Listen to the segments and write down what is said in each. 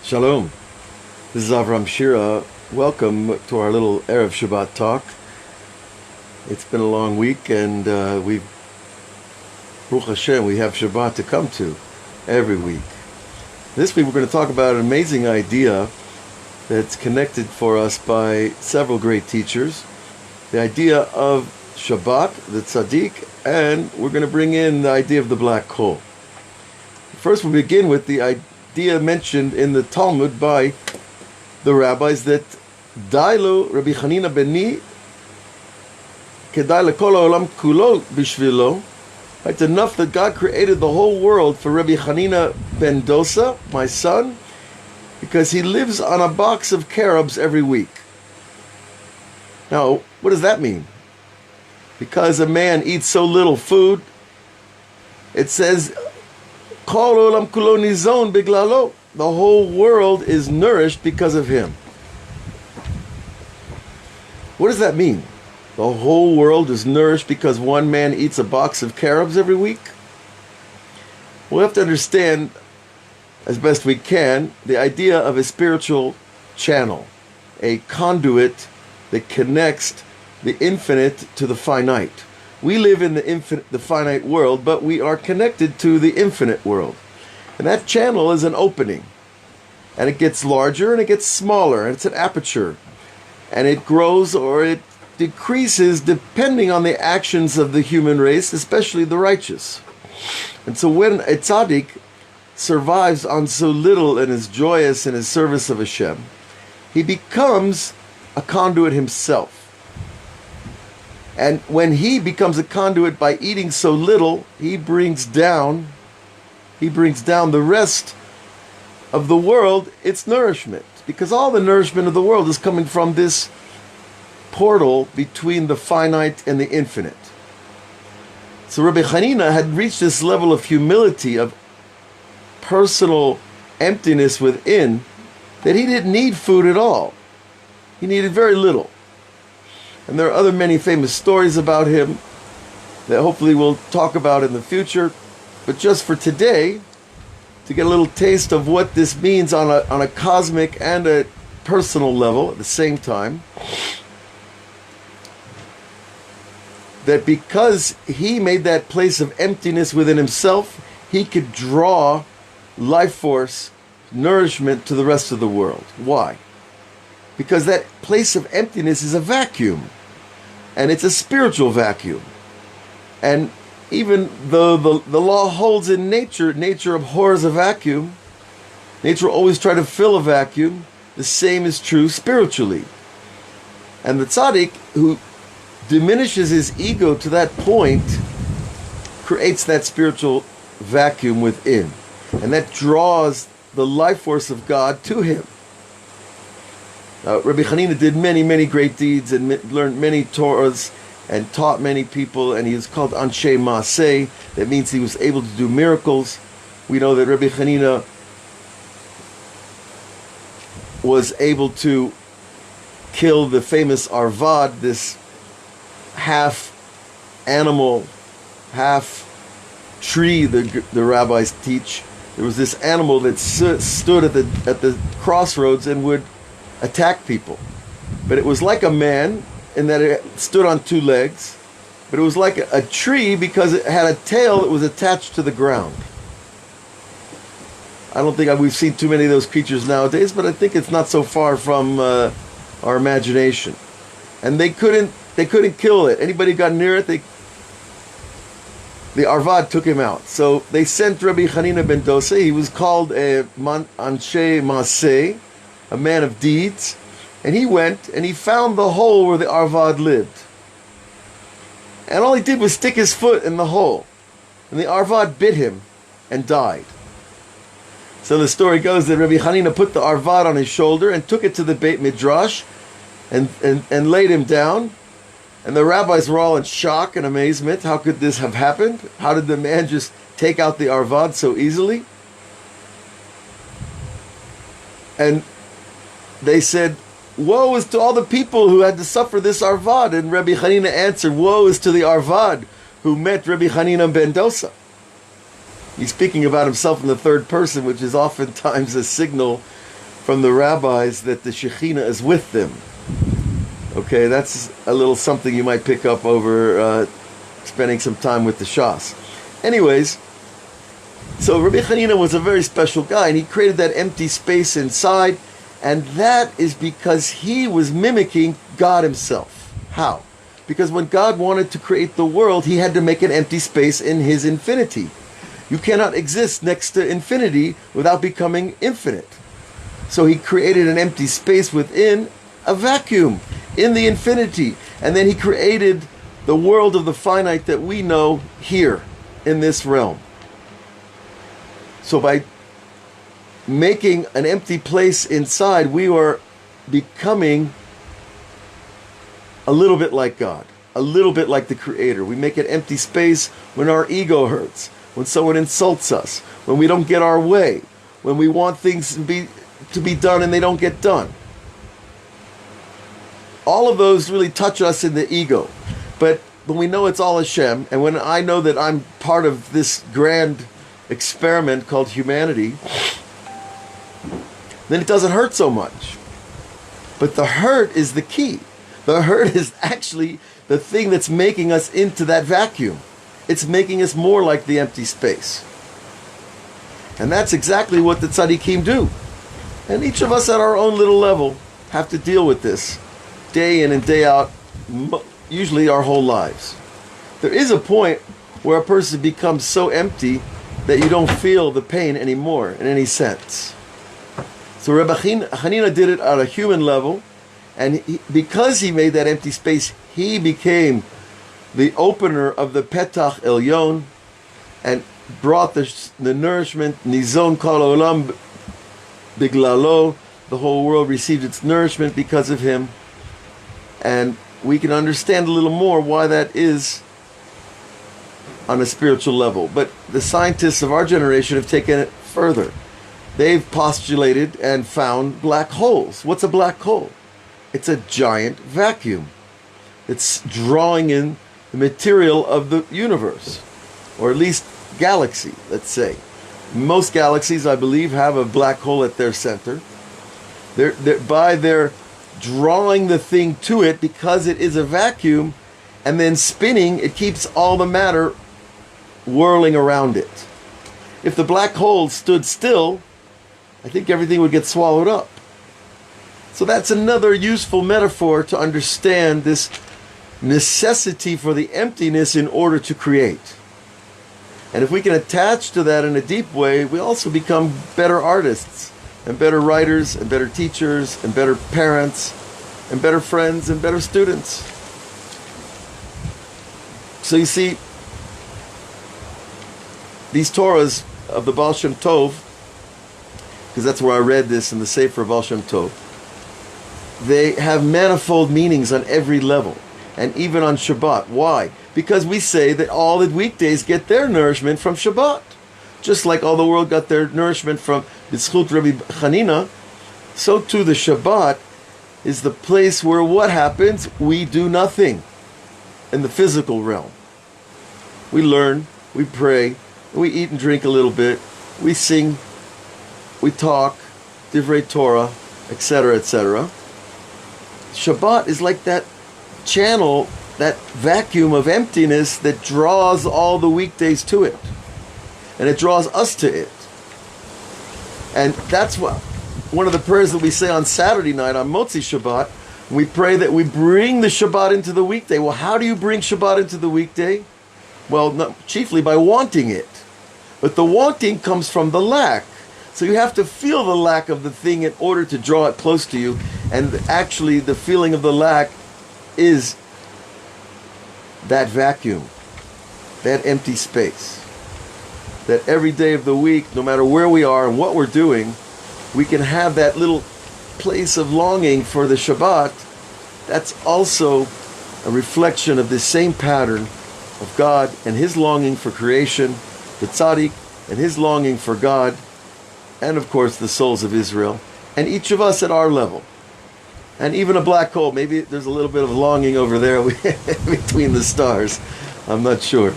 Shalom. This is Avraham Shira. Welcome to our little Erev Shabbat talk. It's been a long week, and Baruch Hashem, we have Shabbat to come to every week. This week we're going to talk about an amazing idea that's connected for us by several great teachers. The idea of Shabbat, the Tzaddik, and we're going to bring in the idea of the black hole. First, we'll begin with the idea mentioned in the Talmud by the rabbis that Dailu Rabbi Chanina Beni Kedai lekol haolam kulo bishvilo. It's enough that God created the whole world for Rabbi Chanina ben Dosa, my son, because he lives on a box of carobs every week. Now, what does that mean? Because a man eats so little food, it says Kol olam kulo nizon biglalo. The whole world is nourished because of him. What does that mean? The whole world is nourished because one man eats a box of carobs every week? We'll have to understand, as best we can, the idea of a spiritual channel, a conduit that connects the infinite to the finite. We live in the finite world, but we are connected to the infinite world. And that channel is an opening. And it gets larger and it gets smaller. And it's an aperture. And it grows or it decreases depending on the actions of the human race, especially the righteous. And so when a tzaddik survives on so little and is joyous in his service of Hashem, he becomes a conduit himself. And when he becomes a conduit by eating so little, he brings down the rest of the world its nourishment. Because all the nourishment of the world is coming from this portal between the finite and the infinite. So Rabbi Chanina had reached this level of humility, of personal emptiness within, that he didn't need food at all. He needed very little. And there are many famous stories about him that hopefully we'll talk about in the future. But just for today, to get a little taste of what this means on a cosmic and a personal level at the same time, that because he made that place of emptiness within himself, he could draw life force, nourishment to the rest of the world. Why? Because that place of emptiness is a vacuum. And it's a spiritual vacuum. And even though the law holds in nature abhors a vacuum, nature will always try to fill a vacuum, the same is true spiritually. And the tzaddik, who diminishes his ego to that point, creates that spiritual vacuum within. And that draws the life force of God to him. Rabbi Chanina did many great deeds and learned many torahs and taught many people, and he is called Anshe Maaseh. That means he was able to do miracles. We know that Rabbi Chanina was able to kill the famous Arvad, this half animal, half tree, the rabbis teach. There was this animal that stood at the crossroads and would attack people. But it was like a man in that it stood on two legs, but it was like a tree because it had a tail that was attached to the ground. I don't think we've seen too many of those creatures nowadays, but I think it's not so far from our imagination. And they couldn't kill it. Anybody got near it, the Arvad took him out. So they sent Rabbi Chanina ben Dosa. He was called a Anshe Maaseh, a man of deeds, and he went and he found the hole where the Arvad lived. And all he did was stick his foot in the hole, and the Arvad bit him and died. So the story goes that Rabbi Chanina put the Arvad on his shoulder and took it to the Beit Midrash and laid him down. And the rabbis were all in shock and amazement. How could this have happened? How did the man just take out the Arvad so easily? And they said, woe is to all the people who had to suffer this Arvad. And Rabbi Chanina answered, woe is to the Arvad who met Rabbi Chanina ben Dosa. He's speaking about himself in the third person, which is oftentimes a signal from the rabbis that the Shekhinah is with them. Okay, that's a little something you might pick up over spending some time with the Shas. Anyways, so Rabbi Hanina was a very special guy, and he created that empty space inside, and that is because he was mimicking God himself. How? Because when God wanted to create the world, he had to make an empty space in his infinity. You cannot exist next to infinity without becoming infinite. So he created an empty space within a vacuum in the infinity. And then he created the world of the finite that we know here in this realm. So by making an empty place inside, we are becoming a little bit like God, a little bit like the Creator. We make an empty space when our ego hurts, when someone insults us, when we don't get our way, when we want things to be done and they don't get done. All of those really touch us in the ego. But when we know it's all Hashem, and when I know that I'm part of this grand experiment called humanity, then it doesn't hurt so much. But the hurt is the key. The hurt is actually the thing that's making us into that vacuum. It's making us more like the empty space. And that's exactly what the tzaddikim do. And each of us at our own little level have to deal with this day in and day out, usually our whole lives. There is a point where a person becomes so empty that you don't feel the pain anymore in any sense. So Rabbi Hanina did it at a human level, and because he made that empty space, he became the opener of the Petach Elyon and brought the nourishment. Nizon kol olam biglalo. The whole world received its nourishment because of him. And we can understand a little more why that is on a spiritual level. But the scientists of our generation have taken it further. They've postulated and found black holes. What's a black hole? It's a giant vacuum. It's drawing in the material of the universe, or at least galaxy, let's say. Most galaxies, I believe, have a black hole at their center. By their drawing the thing to it, because it is a vacuum, and then spinning, it keeps all the matter whirling around it. If the black hole stood still, I think everything would get swallowed up. So that's another useful metaphor to understand this necessity for the emptiness in order to create. And if we can attach to that in a deep way, we also become better artists, and better writers, and better teachers, and better parents, and better friends, and better students. So you see, these Torahs of the Baal Shem Tov, because that's where I read this in the Sefer of Baal Shem Tov, they have manifold meanings on every level, and even on Shabbat. Why? Because we say that all the weekdays get their nourishment from Shabbat. Just like all the world got their nourishment from B'zchut Rabbi Hanina, so too the Shabbat is the place where what happens? We do nothing in the physical realm. We learn, we pray, we eat and drink a little bit, we sing, we talk, divrei Torah, etc., etc. Shabbat is like that channel, that vacuum of emptiness that draws all the weekdays to it. And it draws us to it. And that's what one of the prayers that we say on Saturday night, on Motzi Shabbat, we pray that we bring the Shabbat into the weekday. Well, how do you bring Shabbat into the weekday? Well, chiefly by wanting it. But the wanting comes from the lack. So you have to feel the lack of the thing in order to draw it close to you. And actually, the feeling of the lack is that vacuum, that empty space. That every day of the week, no matter where we are and what we're doing, we can have that little place of longing for the Shabbat. That's also a reflection of this same pattern of God and his longing for creation, the Tzaddik and his longing for God, and of course the souls of Israel, and each of us at our level. And even a black hole, maybe there's a little bit of longing over there between the stars. I'm not sure.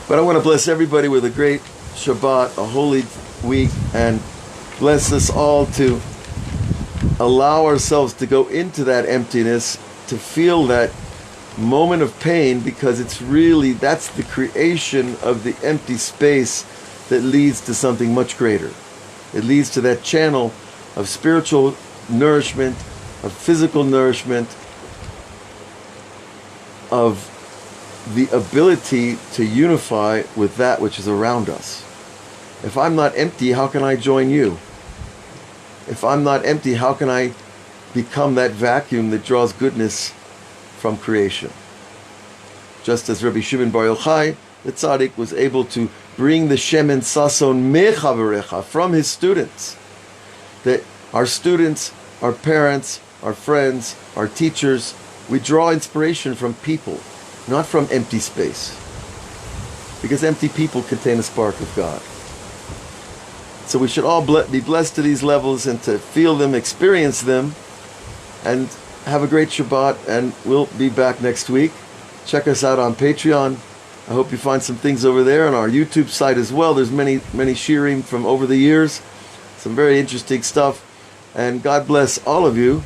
But I want to bless everybody with a great Shabbat, a holy week, and bless us all to allow ourselves to go into that emptiness, to feel that moment of pain, because it's really, that's the creation of the empty space that leads to something much greater. It leads to that channel of spiritual nourishment, of physical nourishment, of the ability to unify with that which is around us. If I'm not empty, how can I join you? If I'm not empty, how can I become that vacuum that draws goodness from creation? Just as Rabbi Shimon Bar Yochai, the Tzaddik, was able to bring the Shemen Sason mechaverecha from his students. That our students, our parents, our friends, our teachers, we draw inspiration from people, not from empty space. Because empty people contain a spark of God. So we should all be blessed to these levels and to feel them, experience them, and have a great Shabbat, and we'll be back next week. Check us out on Patreon. I hope you find some things over there, on our YouTube site as well. There's many shirim from over the years. Some very interesting stuff. And God bless all of you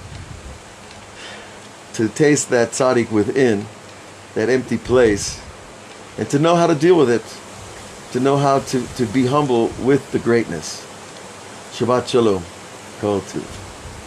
to taste that tzaddik within, that empty place, and to know how to deal with it, to know how to be humble with the greatness. Shabbat Shalom. Kol Tov.